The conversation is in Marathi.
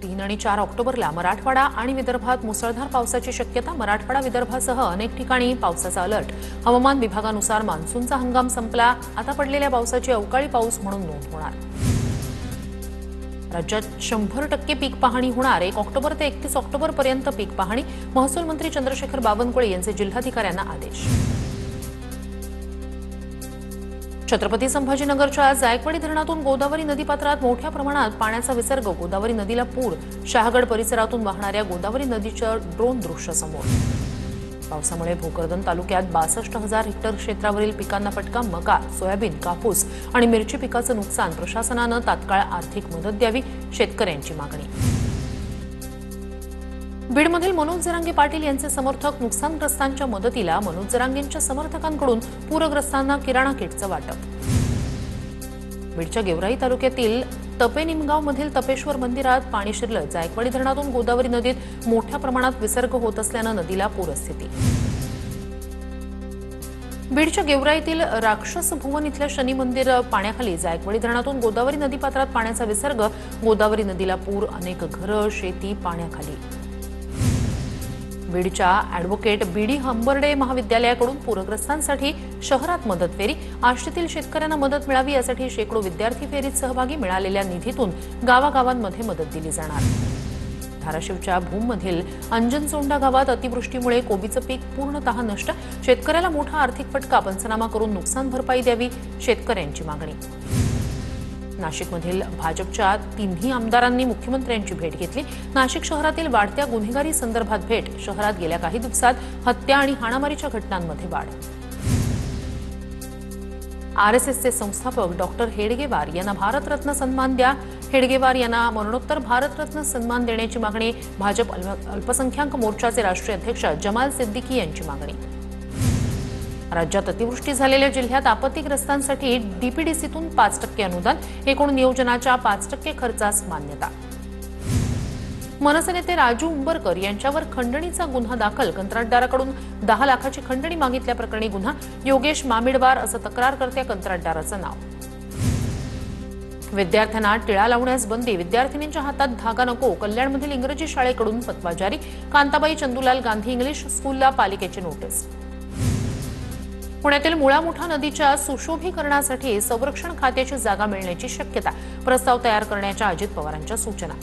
3 आणि 4 ऑक्टोबरला मराठवाडा आणि विदर्भात मुसळधार पावसाची शक्यता. मराठवाडा विदर्भासह अनेक ठिकाणी पावसाचा अलर्ट. हवामान विभागानुसार मान्सूनचा हंगाम संपला. आता पडलेल्या पावसाची अवकाळी पाऊस म्हणून नोंद होणार. राज्यात 100% पीक पाहणी होणार. 1 ऑक्टोबर ते 31 ऑक्टोबर पर्यंत पीक पाहणी. महसूल मंत्री चंद्रशेखर बावनकुळे यांचे जिल्हाधिकाऱ्यांना आदेश. छत्रपती संभाजीनगरच्या जायकवाडी धरणातून गोदावरी नदीपात्रात मोठ्या प्रमाणात पाण्याचा विसर्ग. गोदावरी नदीला पूर. शहागड परिसरातून वाहणाऱ्या गोदावरी नदीचं ड्रोन दृश्य समोर. पावसामुळे भोकरदन तालुक्यात 62,000 हेक्टर क्षेत्रावरील पिकांना फटका. मका, सोयाबीन, कापूस आणि मिरची पिकाचं नुकसान. प्रशासनानं तात्काळ आर्थिक मदत द्यावी, शेतकऱ्यांची मागणी. बीडमधील मनोज जरांगे पाटील यांचे समर्थक नुकसानग्रस्तांच्या मदतीला. मनोज जरांगेंच्या समर्थकांकडून पूरग्रस्तांना किराणा किटचं वाटप. बीडच्या गेवराई तालुक्यातील तपेनिमगावमधील तपेश्वर मंदिरात पाणी शिरलं. जायकवाडी धरणातून गोदावरी नदीत मोठ्या प्रमाणात विसर्ग होत असल्यानं नदीला पूरस्थिती. बीडच्या गेवराईतील राक्षस भुवन इथल्या शनी मंदिर पाण्याखाली. जायकवाडी धरणातून गोदावरी नदीपात्रात पाण्याचा विसर्ग. गोदावरी नदीला पूर. अनेक घरं, शेती पाण्याखाली. बीडच्या ॲडव्होकेट बीडी हंबर्डे महाविद्यालयाकडून पूरग्रस्तांसाठी शहरात मदत फेरी. आष्टीतील शेतकऱ्यांना मदत मिळावी यासाठी शेकडो विद्यार्थी फेरीत सहभागी. मिळालेल्या निधीतून गावागावांमध्ये मदत दिली जाणार. धाराशिवच्या भूममधील अंजनसोंडा गावात अतिवृष्टीमुळे कोबीचं पीक पूर्णतः नष्ट. शेतकऱ्याला मोठा आर्थिक फटका. पंचनामा करून नुकसान भरपाई द्यावी, शेतकऱ्यांची मागणी. नाशिकमधील भाजपच्या 3ही आमदारांनी मुख्यमंत्र्यांची भेट घेतली. नाशिक शहरातील वाढत्या गुन्हेगारी संदर्भात भेट. शहरात गेल्या काही दिवसात हत्या आणि हाणामारीच्या घटनांमध्ये वाढ. आरएसएसचे संस्थापक डॉक्टर हेडगेवार यांना भारतरत्न सन्मान द्या. हेडगेवार यांना मरणोत्तर भारतरत्न सन्मान देण्याची मागणी. भाजप अल्पसंख्याक मोर्चाचे राष्ट्रीय अध्यक्ष जमाल सिद्दीकी यांची मागणी. राज्यात अतिवृष्टी झालेल्या जिल्ह्यात आपत्तीग्रस्तांसाठी डीपीडीसीतून 5% अनुदान. एकूण नियोजनाच्या 5% खर्चास मान्यता. मनसे नेते राजू उंबरकर यांच्यावर खंडणीचा गुन्हा दाखल. कंत्राटदाराकडून 10 लाखाची खंडणी मागितल्याप्रकरणी गुन्हा. योगेश मामिडवार असं तक्रारकर्त्या कंत्राटदाराचं नाव. विद्यार्थ्यांना टिळा लावण्यास बंदी. विद्यार्थिनींच्या हातात धागा नको. कल्याणमधील इंग्रजी शाळेकडून फतवा जारी. कांताबाई चंदुलाल गांधी इंग्लिश स्कूलला पालिकेची नोटीस. पुण्यातील मुळा मुठा नदीच्या सुशोभीकरणासाठी संरक्षण खात्याची जागा मिळण्याची शक्यता. प्रस्ताव तयार करण्याच्या अजित पवारांच्या सूचना.